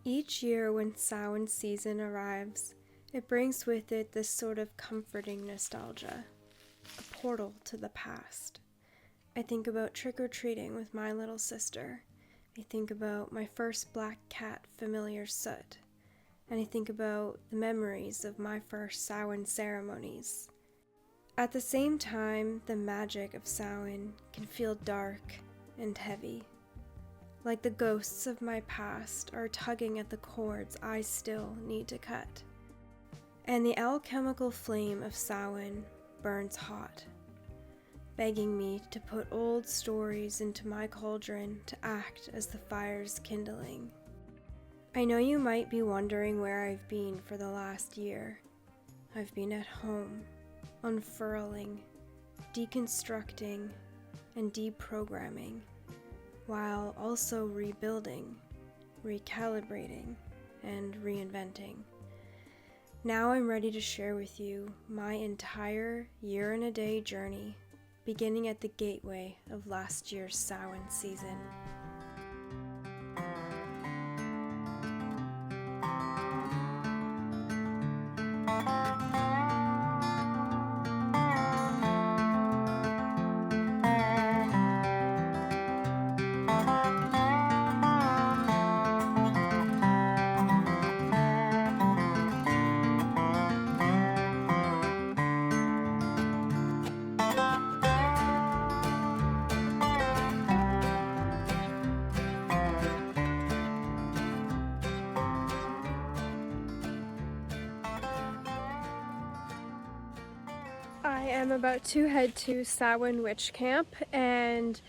Each year when Samhain season arrives, it brings with it this sort of comforting nostalgia, a portal to the past. I think about trick-or-treating with my little sister. I think about my first black cat, familiar Soot. And I think about the memories of my first Samhain ceremonies. At the same time, the magic of Samhain can feel dark and heavy. Like the ghosts of my past are tugging at the cords I still need to cut. And the alchemical flame of Samhain burns hot, begging me to put old stories into my cauldron to act as the fire's kindling. I know you might be wondering where I've been for the last year. I've been at home, unfurling, deconstructing, and deprogramming, while also rebuilding, recalibrating, and reinventing. Now I'm ready to share with you my entire year-and-a-day journey, beginning at the gateway of last year's Samhain season. I am about to head to Samhain Witch Camp, and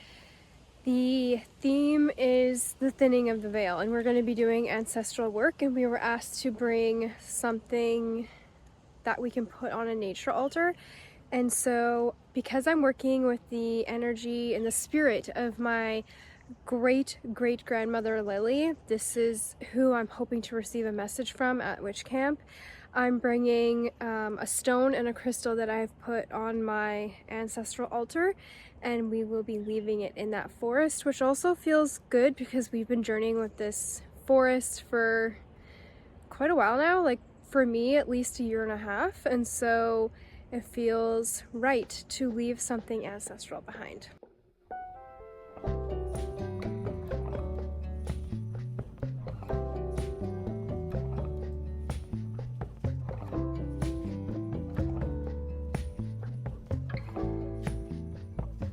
the theme is the thinning of the veil, and we're going to be doing ancestral work, and we were asked to bring something that we can put on a nature altar. And so because I'm working with the energy and the spirit of my great-great-grandmother Lily, this is who I'm hoping to receive a message from at Witch Camp. I'm bringing a stone and a crystal that I've put on my ancestral altar, and we will be leaving it in that forest, which also feels good because we've been journeying with this forest for quite a while now, like for me at least a year and a half, and so it feels right to leave something ancestral behind.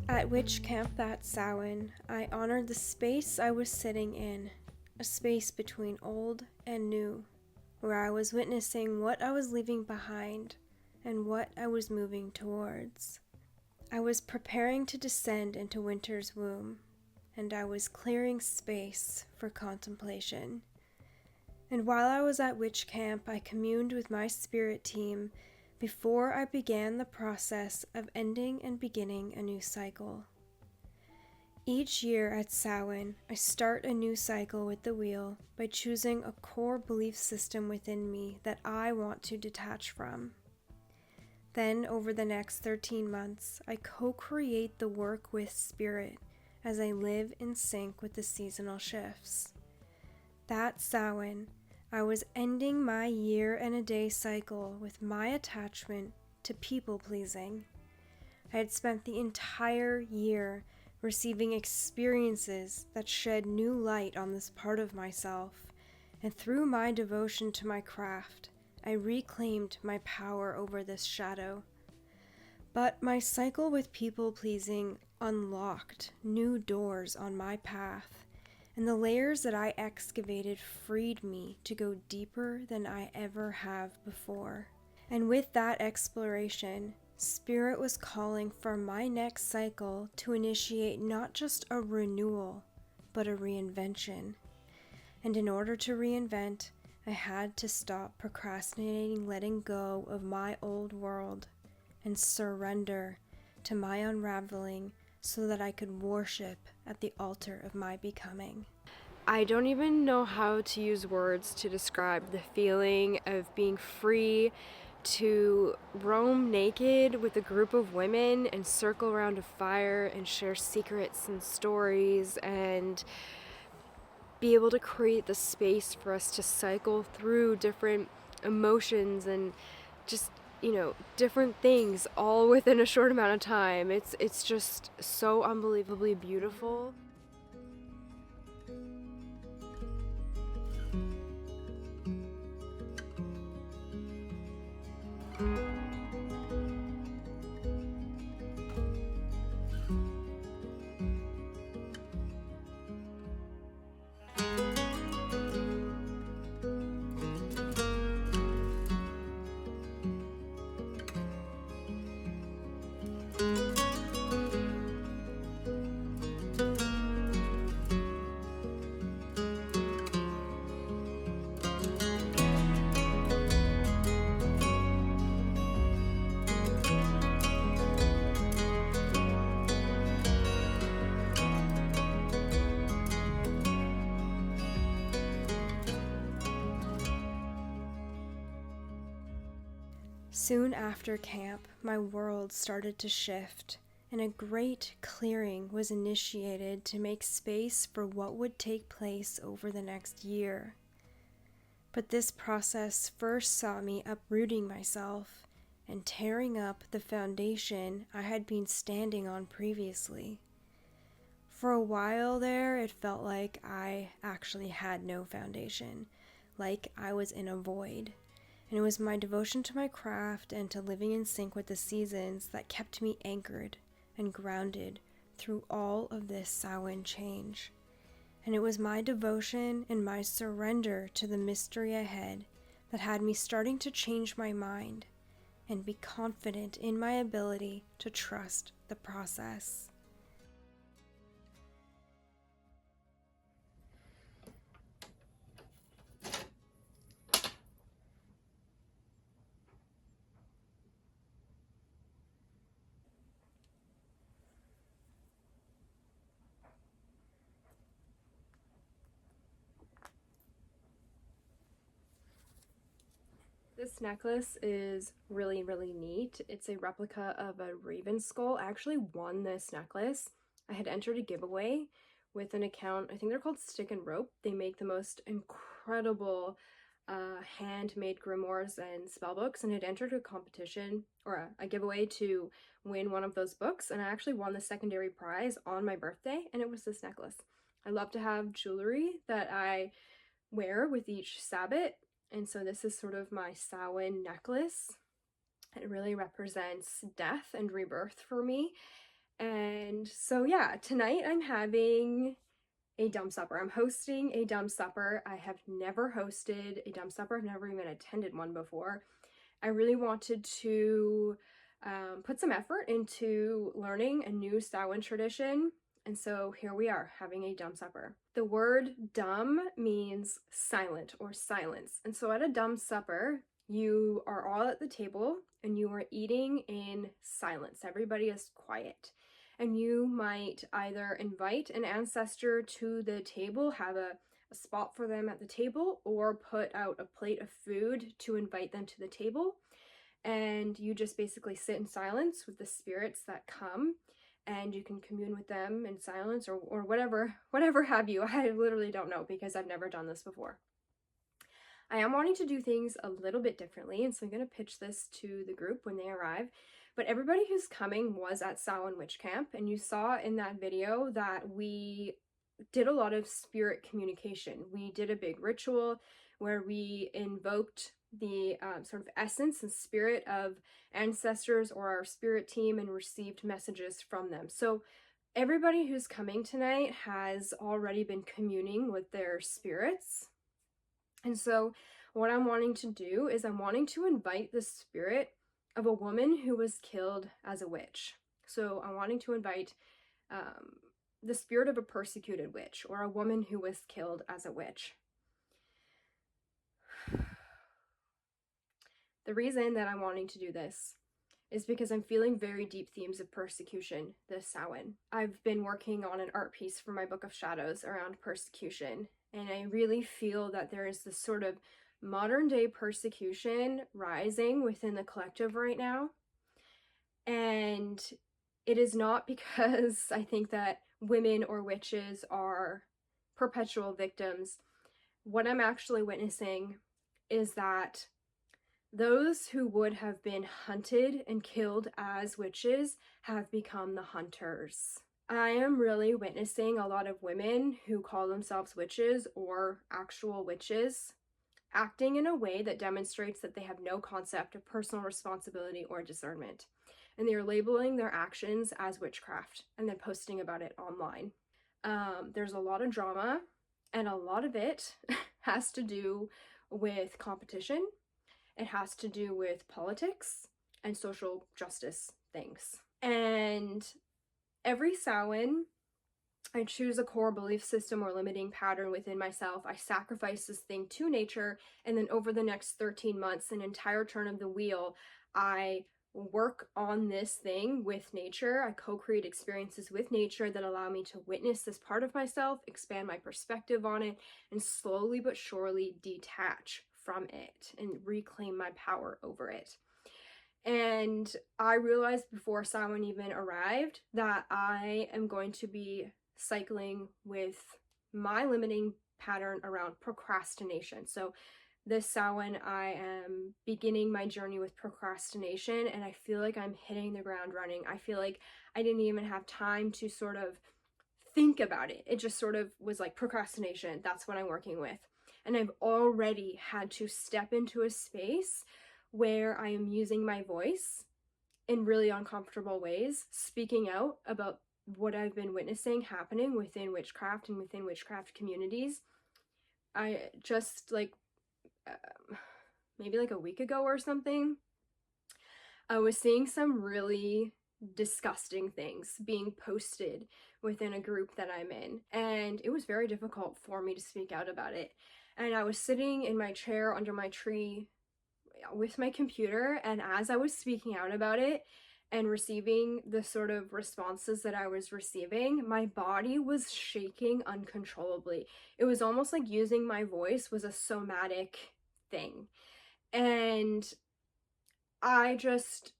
At Witch Camp that Samhain, I honored the space I was sitting in, a space between old and new, where I was witnessing what I was leaving behind and what I was moving towards. I was preparing to descend into winter's womb, and I was clearing space for contemplation. And while I was at Witch Camp, I communed with my spirit team before I began the process of ending and beginning a new cycle. Each year at Samhain, I start a new cycle with the wheel by choosing a core belief system within me that I want to detach from. Then, over the next 13 months, I co-create the work with spirit as I live in sync with the seasonal shifts. That Samhain, I was ending my year-and-a-day cycle with my attachment to people-pleasing. I had spent the entire year receiving experiences that shed new light on this part of myself, and through my devotion to my craft, I reclaimed my power over this shadow. But my cycle with people-pleasing unlocked new doors on my path, and the layers that I excavated freed me to go deeper than I ever have before. And with that exploration, Spirit was calling for my next cycle to initiate not just a renewal, but a reinvention. And in order to reinvent, I had to stop procrastinating letting go of my old world and surrender to my unraveling so that I could worship at the altar of my becoming. I don't even know how to use words to describe the feeling of being free to roam naked with a group of women and circle around a fire and share secrets and stories and be able to create the space for us to cycle through different emotions and just, different things all within a short amount of time. It's just so unbelievably beautiful. Soon after camp, my world started to shift, and a great clearing was initiated to make space for what would take place over the next year. But this process first saw me uprooting myself and tearing up the foundation I had been standing on previously. For a while there, it felt like I actually had no foundation, like I was in a void. And it was my devotion to my craft and to living in sync with the seasons that kept me anchored and grounded through all of this Samhain change. And it was my devotion and my surrender to the mystery ahead that had me starting to change my mind and be confident in my ability to trust the process. This necklace is really, really neat. It's a replica of a raven skull. I actually won this necklace. I had entered a giveaway with an account, I think they're called Stick and Rope. They make the most incredible handmade grimoires and spellbooks, and had entered a competition or a giveaway to win one of those books, and I actually won the secondary prize on my birthday, and it was this necklace. I love to have jewelry that I wear with each Sabbath. And so this is sort of my Samhain necklace. It really represents death and rebirth for me. And so yeah, tonight I'm having a dumb supper. I'm hosting a dumb supper. I have never hosted a dumb supper. I've never even attended one before. I really wanted to put some effort into learning a new Samhain tradition. And so here we are having a dumb supper. The word dumb means silent or silence. And so at a dumb supper, you are all at the table and you are eating in silence. Everybody is quiet. And you might either invite an ancestor to the table, have a spot for them at the table, or put out a plate of food to invite them to the table. And you just basically sit in silence with the spirits that come, and you can commune with them in silence or whatever have you. I literally don't know because I've never done this before. I am wanting to do things a little bit differently, and so I'm going to pitch this to the group when they arrive. But everybody who's coming was at Samhain Witch Camp, and you saw in that video that we did a lot of spirit communication. We did a big ritual where we invoked the sort of essence and spirit of ancestors or our spirit team and received messages from them. So everybody who's coming tonight has already been communing with their spirits. And so what I'm wanting to do is I'm wanting to invite the spirit of a woman who was killed as a witch. So I'm wanting to invite the spirit of a persecuted witch or a woman who was killed as a witch. The reason that I'm wanting to do this is because I'm feeling very deep themes of persecution this Samhain. I've been working on an art piece for my Book of Shadows around persecution, and I really feel that there is this sort of modern day persecution rising within the collective right now. And it is not because I think that women or witches are perpetual victims. What I'm actually witnessing is that those who would have been hunted and killed as witches have become the hunters. I am really witnessing a lot of women who call themselves witches or actual witches acting in a way that demonstrates that they have no concept of personal responsibility or discernment. And they are labeling their actions as witchcraft and then posting about it online. There's a lot of drama, and a lot of it has to do with competition. It has to do with politics and social justice things. And every Samhain, I choose a core belief system or limiting pattern within myself. I sacrifice this thing to nature, and then over the next 13 months, an entire turn of the wheel, I work on this thing with nature. I co-create experiences with nature that allow me to witness this part of myself, expand my perspective on it, and slowly but surely detach from it and reclaim my power over it. And I realized before Samhain even arrived that I am going to be cycling with my limiting pattern around procrastination. So this Samhain, I am beginning my journey with procrastination, and I feel like I'm hitting the ground running. I feel like I didn't even have time to sort of think about it. It just sort of was like procrastination. That's what I'm working with. And I've already had to step into a space where I am using my voice in really uncomfortable ways, speaking out about what I've been witnessing happening within witchcraft and within witchcraft communities. I just maybe like a week ago or something, I was seeing some really disgusting things being posted within a group that I'm in, and it was very difficult for me to speak out about it. And I was sitting in my chair under my tree with my computer, and as I was speaking out about it and receiving the sort of responses that I was receiving, my body was shaking uncontrollably. It was almost like using my voice was a somatic thing. And I've just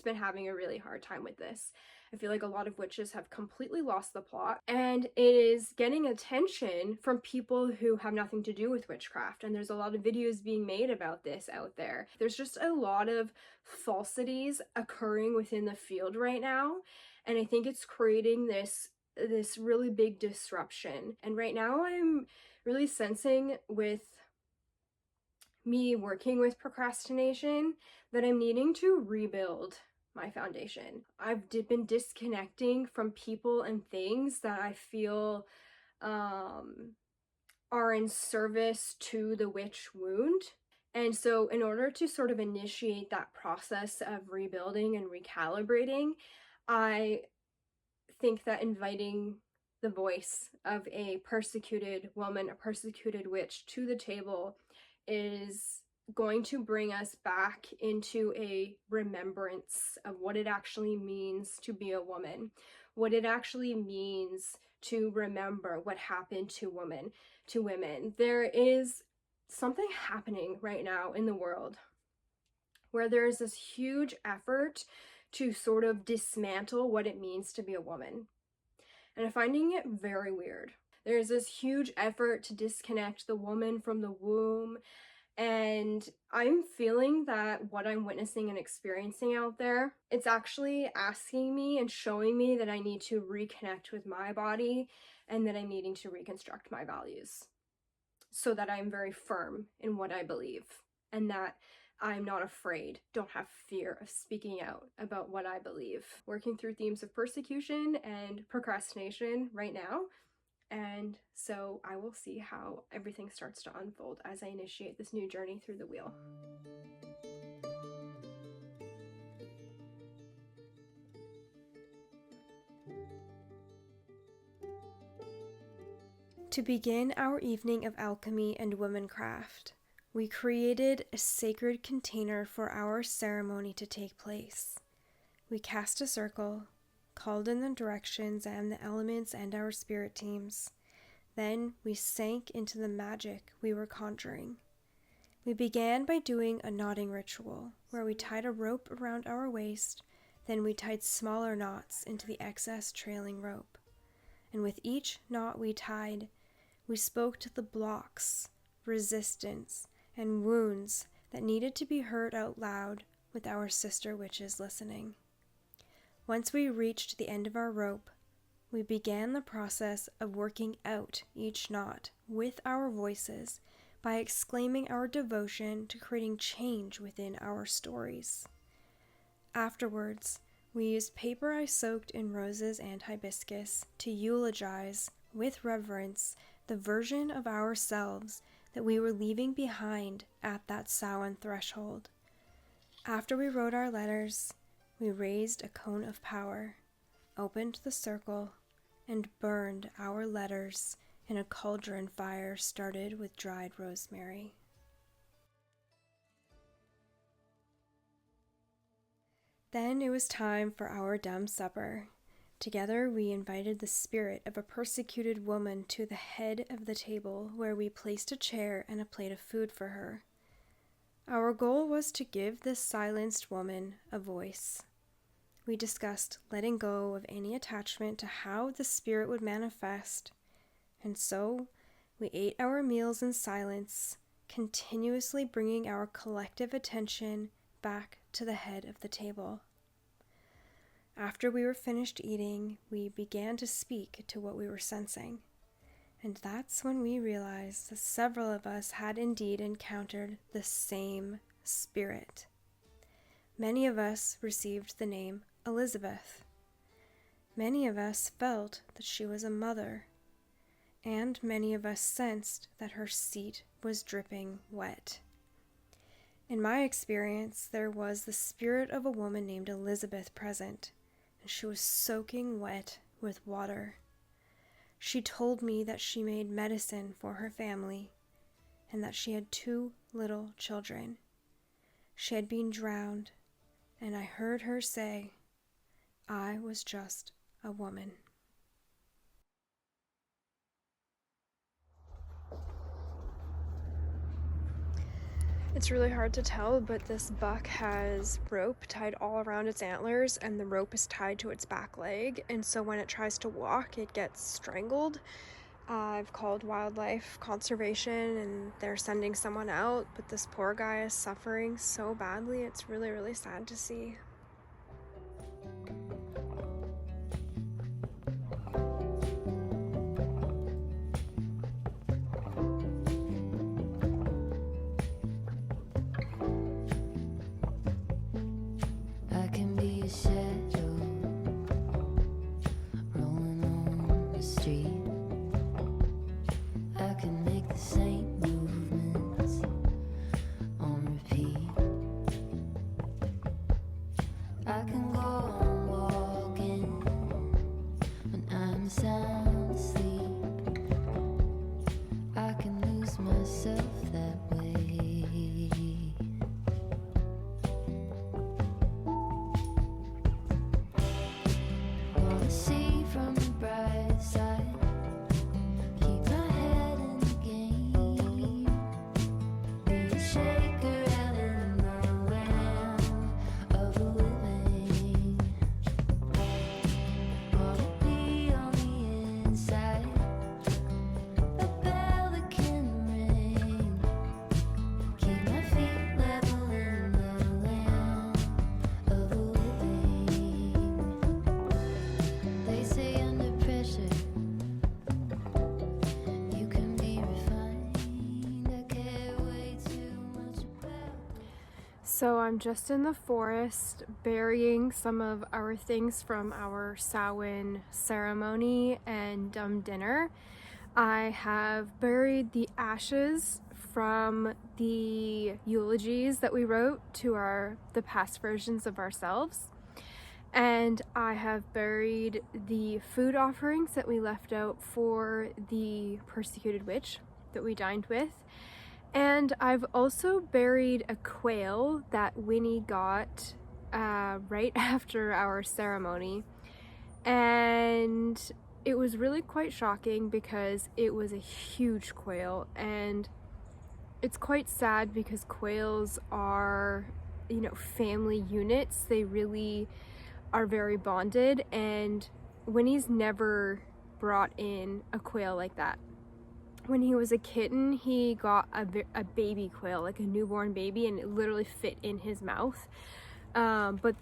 been having a really hard time with this. I feel like a lot of witches have completely lost the plot, and it is getting attention from people who have nothing to do with witchcraft. And there's a lot of videos being made about this out there. There's just a lot of falsities occurring within the field right now, and I think it's creating this really big disruption. And right now I'm really sensing with me working with procrastination that I'm needing to rebuild my foundation. I've been disconnecting from people and things that I feel are in service to the witch wound. And so in order to sort of initiate that process of rebuilding and recalibrating, I think that inviting the voice of a persecuted woman, a persecuted witch to the table is going to bring us back into a remembrance of what it actually means to be a woman, what it actually means to remember what happened to women. There is something happening right now in the world where there's this huge effort to sort of dismantle what it means to be a woman. And I'm finding it very weird. There's this huge effort to disconnect the woman from the womb. And I'm feeling that what I'm witnessing and experiencing out there, it's actually asking me and showing me that I need to reconnect with my body and that I'm needing to reconstruct my values so that I'm very firm in what I believe and that I'm not afraid, don't have fear of speaking out about what I believe. Working through themes of persecution and procrastination right now. And so I will see how everything starts to unfold as I initiate this new journey through the wheel. To begin our evening of alchemy and womancraft, we created a sacred container for our ceremony to take place. We cast a circle, called in the directions and the elements and our spirit teams. Then we sank into the magic we were conjuring. We began by doing a knotting ritual, where we tied a rope around our waist, then we tied smaller knots into the excess trailing rope. And with each knot we tied, we spoke to the blocks, resistance, and wounds that needed to be heard out loud with our sister witches listening. Once we reached the end of our rope, we began the process of working out each knot with our voices by exclaiming our devotion to creating change within our stories. Afterwards, we used paper I soaked in roses and hibiscus to eulogize, with reverence, the version of ourselves that we were leaving behind at that Samhain threshold. After we wrote our letters, we raised a cone of power, opened the circle, and burned our letters in a cauldron fire started with dried rosemary. Then it was time for our dumb supper. Together we invited the spirit of a persecuted woman to the head of the table, where we placed a chair and a plate of food for her. Our goal was to give this silenced woman a voice. We discussed letting go of any attachment to how the spirit would manifest, and so we ate our meals in silence, continuously bringing our collective attention back to the head of the table. After we were finished eating, we began to speak to what we were sensing, and that's when we realized that several of us had indeed encountered the same spirit. Many of us received the name Elizabeth. Many of us felt that she was a mother, and many of us sensed that her seat was dripping wet. In my experience, there was the spirit of a woman named Elizabeth present, and she was soaking wet with water. She told me that she made medicine for her family, and that she had 2 little children. She had been drowned, and I heard her say, "I was just a woman." It's really hard to tell, but this buck has rope tied all around its antlers, and the rope is tied to its back leg, and so when it tries to walk, it gets strangled. I've called wildlife conservation, and they're sending someone out, but this poor guy is suffering so badly. It's really, really sad to see. I can be a shadow rolling on the street. I can make the same movements on repeat. I can go on walking when I'm sound asleep. I can lose myself that way. Wanna see from the bright side, keep my head in the game, be a shaker out in the land of the living. Wanna be on the inside, a bell that can ring, keep my feet level in the land of the living. They say under pressure you can be refined. I care way too much about. So I'm just in the forest burying some of our things from our Samhain ceremony and dinner. I have buried the ashes from the eulogies that we wrote to the past versions of ourselves. And I have buried the food offerings that we left out for the persecuted witch that we dined with. And I've also buried a quail that Winnie got right after our ceremony. And it was really quite shocking because it was a huge quail, and it's quite sad because quails are, family units. They really are very bonded, and Winnie's never brought in a quail like that. When he was a kitten, he got a baby quail, like a newborn baby, and it literally fit in his mouth. But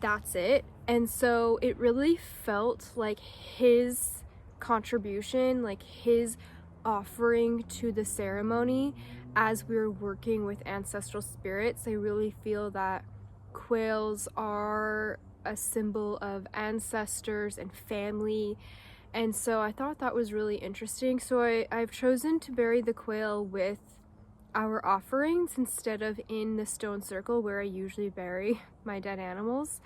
that's it. And so it really felt like his contribution, like his offering to the ceremony as we were working with ancestral spirits. I really feel that quails are a symbol of ancestors and family, and so I thought that was really interesting. So I've chosen to bury the quail with our offerings instead of in the stone circle where I usually bury my dead animals.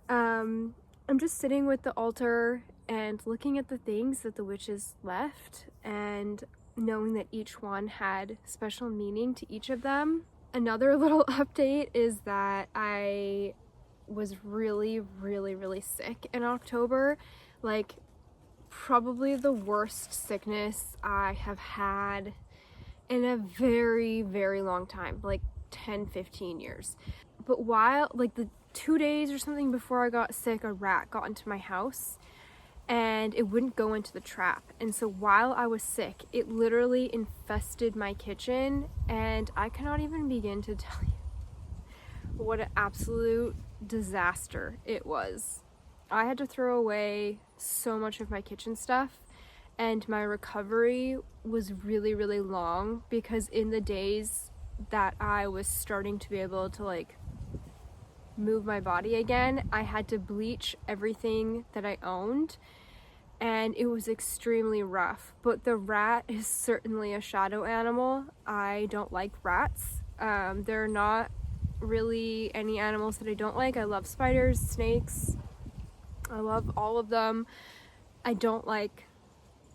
I'm just sitting with the altar and looking at the things that the witches left and knowing that each one had special meaning to each of them. Another little update is that I was really, really, really sick in October. Like, probably the worst sickness I have had in a very, very long time, like 10-15 years. But while, like, the 2 days or something before I got sick, a rat got into my house and it wouldn't go into the trap. And so while I was sick, it literally infested my kitchen, and I cannot even begin to tell you what an absolute disaster it was. I had to throw away so much of my kitchen stuff, and my recovery was really, really long because in the days that I was starting to be able to like move my body again, I had to bleach everything that I owned, and it was extremely rough. But the rat is certainly a shadow animal. I don't like rats. They're not really any animals that I don't like. I love spiders, snakes. I love all of them. I don't like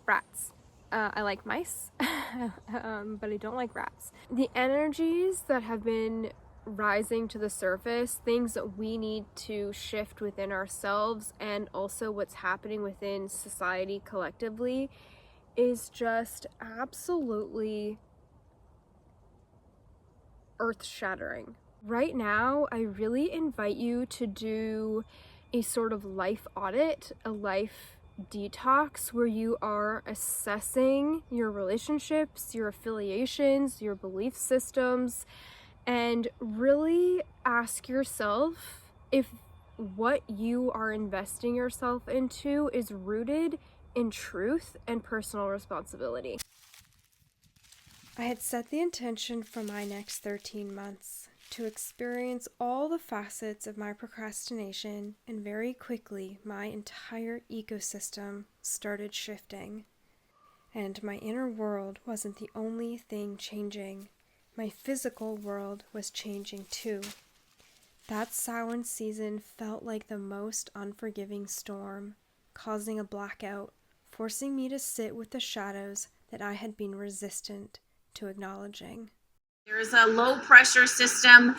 rats. I like mice, but I don't like rats. The energies that have been rising to the surface, things that we need to shift within ourselves and also what's happening within society collectively, is just absolutely earth-shattering. Right now, I really invite you to do a sort of life audit, a life detox, where you are assessing your relationships, your affiliations, your belief systems, and really ask yourself if what you are investing yourself into is rooted in truth and personal responsibility. I had set the intention for my next 13 months to experience all the facets of my procrastination, and very quickly my entire ecosystem started shifting. And my inner world wasn't the only thing changing. My physical world was changing too. That Samhain season felt like the most unforgiving storm, causing a blackout, forcing me to sit with the shadows that I had been resistant to acknowledging. There's a low pressure system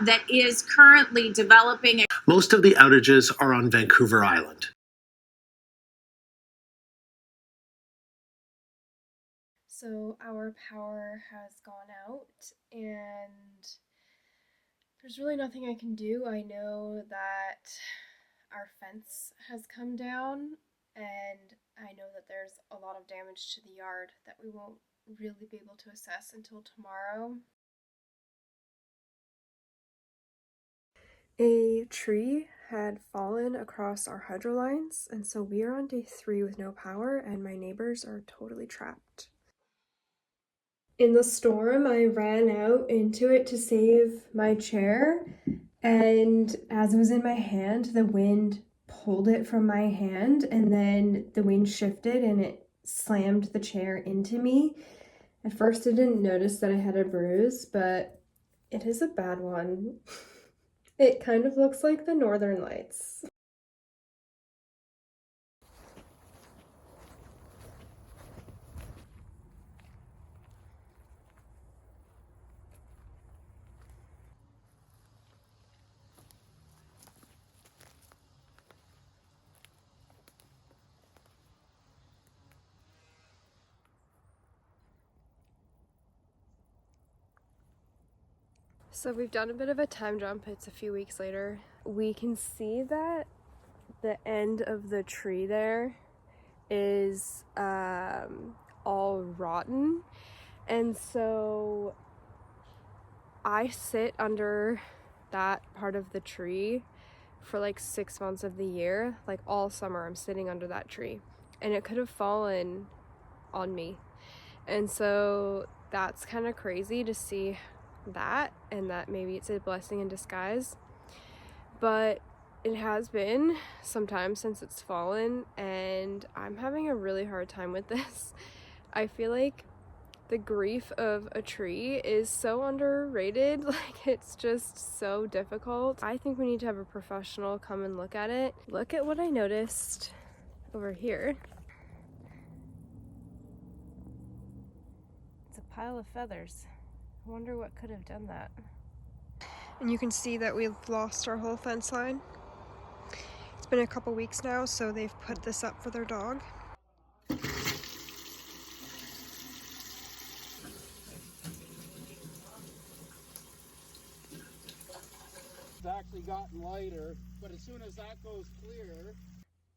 that is currently developing. Most of the outages are on Vancouver Island. So our power has gone out, and there's really nothing I can do. I know that our fence has come down, and I know that there's a lot of damage to the yard that we won't really be able to assess until tomorrow. A tree had fallen across our hydro lines, and so we are on day 3 with no power, and my neighbors are totally trapped. In the storm, I ran out into it to save my chair, and as it was in my hand, the wind pulled it from my hand, and then the wind shifted and it slammed the chair into me. At first, I didn't notice that I had a bruise, but it is a bad one. It kind of looks like the Northern Lights. So we've done a bit of a time jump. It's a few weeks later. We can see that the end of the tree there is all rotten, and so I sit under that part of the tree for like 6 months of the year. Like all summer I'm sitting under that tree, and it could have fallen on me. And so that's kind of crazy to see that, and that maybe it's a blessing in disguise. But it has been some time since it's fallen, and I'm having a really hard time with this. I feel like the grief of a tree is so underrated. Like, it's just so difficult. I think we need to have a professional come and look at it. Look at what I noticed over here. It's a pile of feathers. I wonder what could have done that. And you can see that we've lost our whole fence line. It's been a couple weeks now, so they've put this up for their dog. It's actually gotten lighter, but as soon as that goes clear.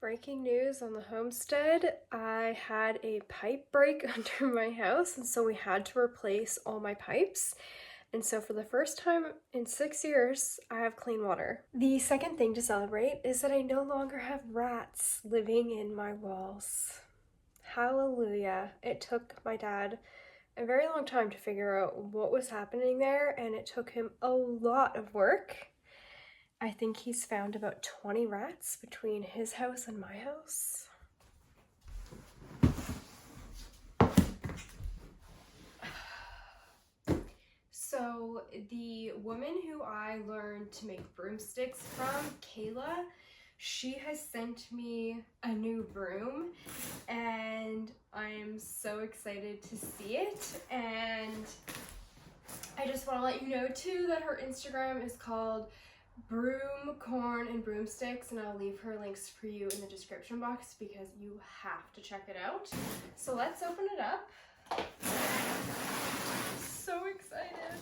Breaking news on the homestead. I had a pipe break under my house, and so we had to replace all my pipes. And so for the first time in 6 years, I have clean water. The second thing to celebrate is that I no longer have rats living in my walls. Hallelujah. It took my dad a very long time to figure out what was happening there, and it took him a lot of work. I think he's found about 20 rats between his house and my house. So the woman who I learned to make broomsticks from, Kayla, she has sent me a new broom, and I'm so excited to see it. And I just want to let you know too that her Instagram is called Broom, Corn, and Broomsticks, and I'll leave her links for you in the description box because you have to check it out. So let's open it up. So excited.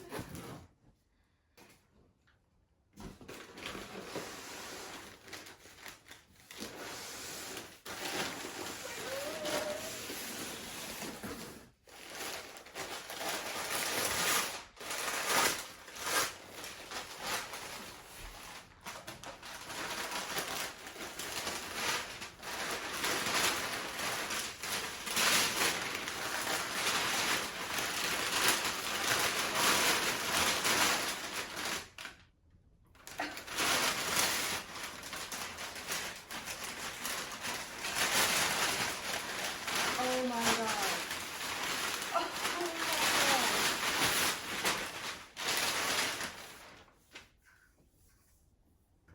Oh my god.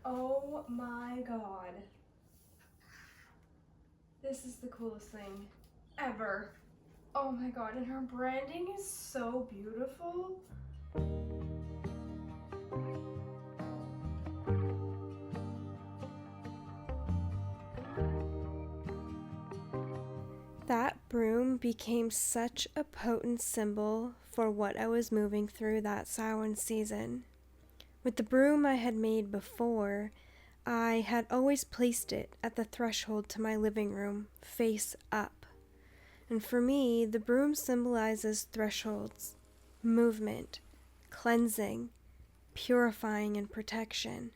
Oh my god. This is the coolest thing ever. Oh my god, and her branding is so beautiful. That broom became such a potent symbol for what I was moving through that Samhain season. With the broom I had made before, I had always placed it at the threshold to my living room, face up. And for me, the broom symbolizes thresholds, movement, cleansing, purifying, and protection.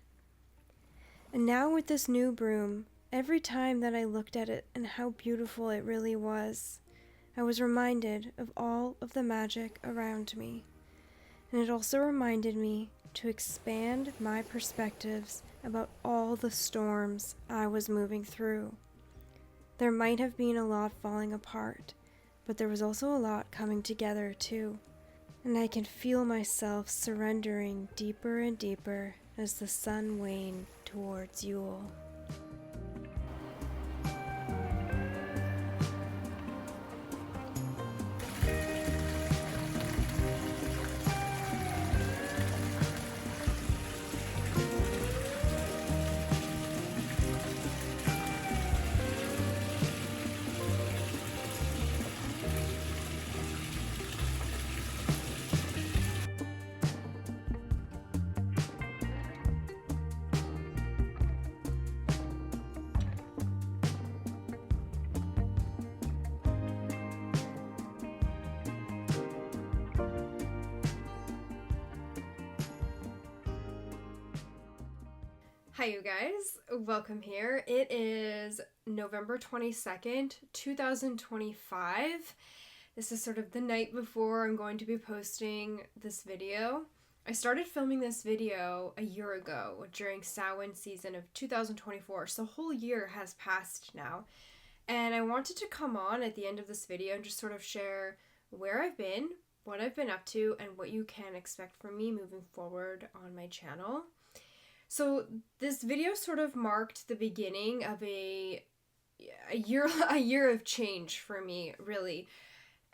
And now with this new broom, every time that I looked at it and how beautiful it really was, I was reminded of all of the magic around me. And it also reminded me to expand my perspectives about all the storms I was moving through. There might have been a lot falling apart, but there was also a lot coming together too. And I can feel myself surrendering deeper and deeper as the sun waned towards Yule. Hi, you guys. Welcome here. It is November 22nd, 2025. This is sort of the night before I'm going to be posting this video. I started filming this video a year ago during Samhain season of 2024, so a whole year has passed now. And I wanted to come on at the end of this video and just sort of share where I've been, what I've been up to, and what you can expect from me moving forward on my channel. So this video sort of marked the beginning of a year of change for me, really.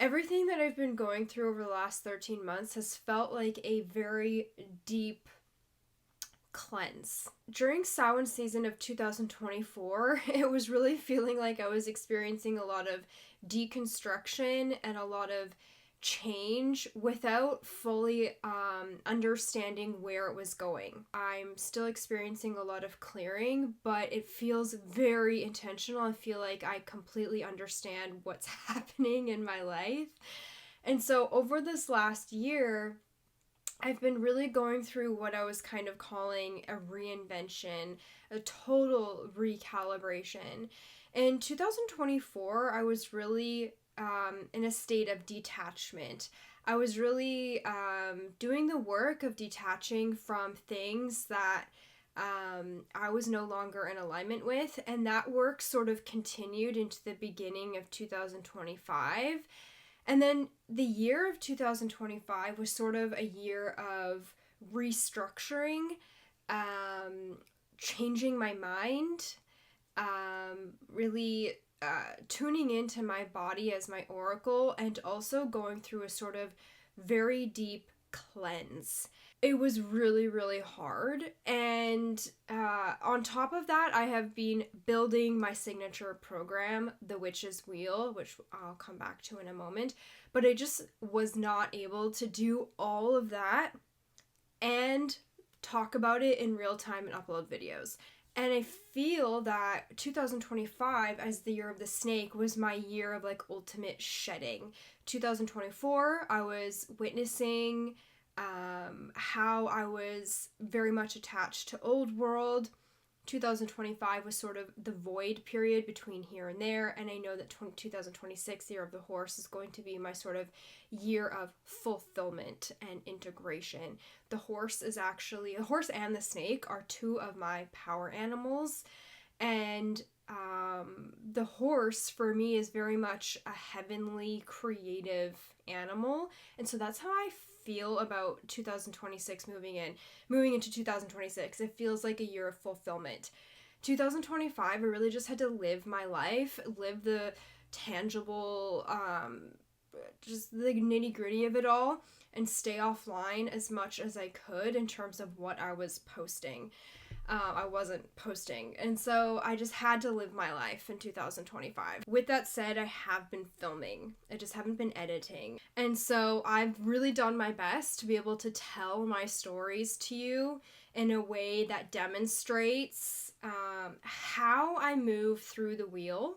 Everything that I've been going through over the last 13 months has felt like a very deep cleanse. During Samhain season of 2024, it was really feeling like I was experiencing a lot of deconstruction and a lot of change without fully understanding where it was going. I'm still experiencing a lot of clearing, but it feels very intentional. I feel like I completely understand what's happening in my life. And so over this last year, I've been really going through what I was kind of calling a reinvention, a total recalibration. In 2024, I was really in a state of detachment. I was really doing the work of detaching from things that I was no longer in alignment with, and that work sort of continued into the beginning of 2025. And then the year of 2025 was sort of a year of restructuring, changing my mind, really tuning into my body as my oracle, and also going through a sort of very deep cleanse. It was really, really hard. And on top of that, I have been building my signature program, The Witch's Wheel, which I'll come back to in a moment. But I just was not able to do all of that and talk about it in real time and upload videos. And I feel that 2025, as the year of the snake, was my year of like ultimate shedding. 2024, I was witnessing how I was very much attached to old world. 2025 was sort of the void period between here and there, and I know that 2026, the year of the horse, is going to be my sort of year of fulfillment and integration. The horse and the snake are two of my power animals, and the horse for me is very much a heavenly creative animal, and so that's how I feel about 2026 moving into 2026. It feels like a year of fulfillment. 2025, I really just had to live my life, live the tangible, just the nitty gritty of it all, and stay offline as much as I could in terms of what I was posting. I wasn't posting, and so I just had to live my life in 2025. With that said, I have been filming. I just haven't been editing. And so I've really done my best to be able to tell my stories to you in a way that demonstrates how I move through the wheel,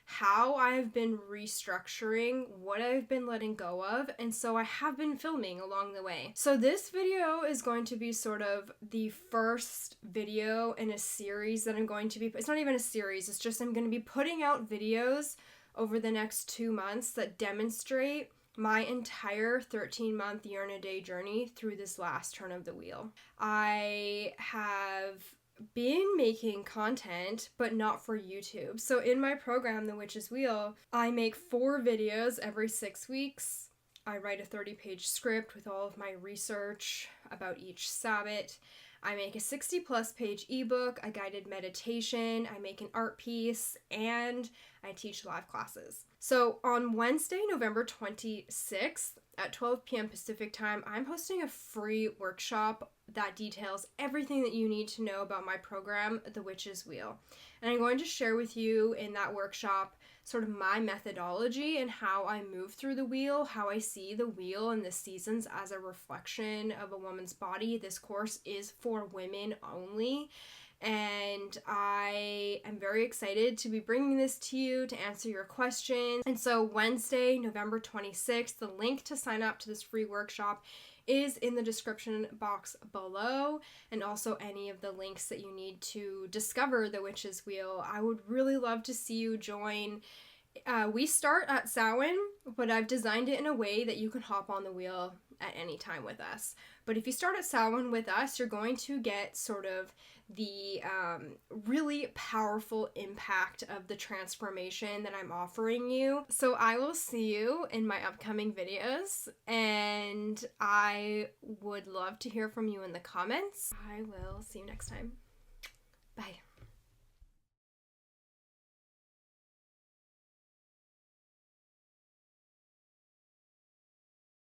how I've been restructuring, what I've been letting go of, and so I have been filming along the way. So this video is going to be sort of the first video in a series that I'm going to be, it's not even a series, it's just I'm going to be putting out videos over the next 2 months that demonstrate my entire 13-month year and a day journey through this last turn of the wheel. I have been making content, but not for YouTube. So in my program, The Witch's Wheel, I make 4 videos every 6 weeks. I write a 30-page script with all of my research about each Sabbath. I make a 60-plus page ebook, a guided meditation, I make an art piece, and I teach live classes. So on Wednesday, November 26th at 12 p.m. Pacific time, I'm hosting a free workshop that details everything that you need to know about my program, The Witch's Wheel. And I'm going to share with you in that workshop sort of my methodology and how I move through the wheel, how I see the wheel and the seasons as a reflection of a woman's body. This course is for women only, and I am very excited to be bringing this to you to answer your questions. And so Wednesday, November 26th, the link to sign up to this free workshop is in the description box below, and also any of the links that you need to discover the Witch's Wheel. I would really love to see you join. We start at Samhain, but I've designed it in a way that you can hop on the wheel at any time with us. But if you start at Samhain with us, you're going to get sort of the really powerful impact of the transformation that I'm offering you. So I will see you in my upcoming videos, and I would love to hear from you in the comments. I will see you next time. Bye.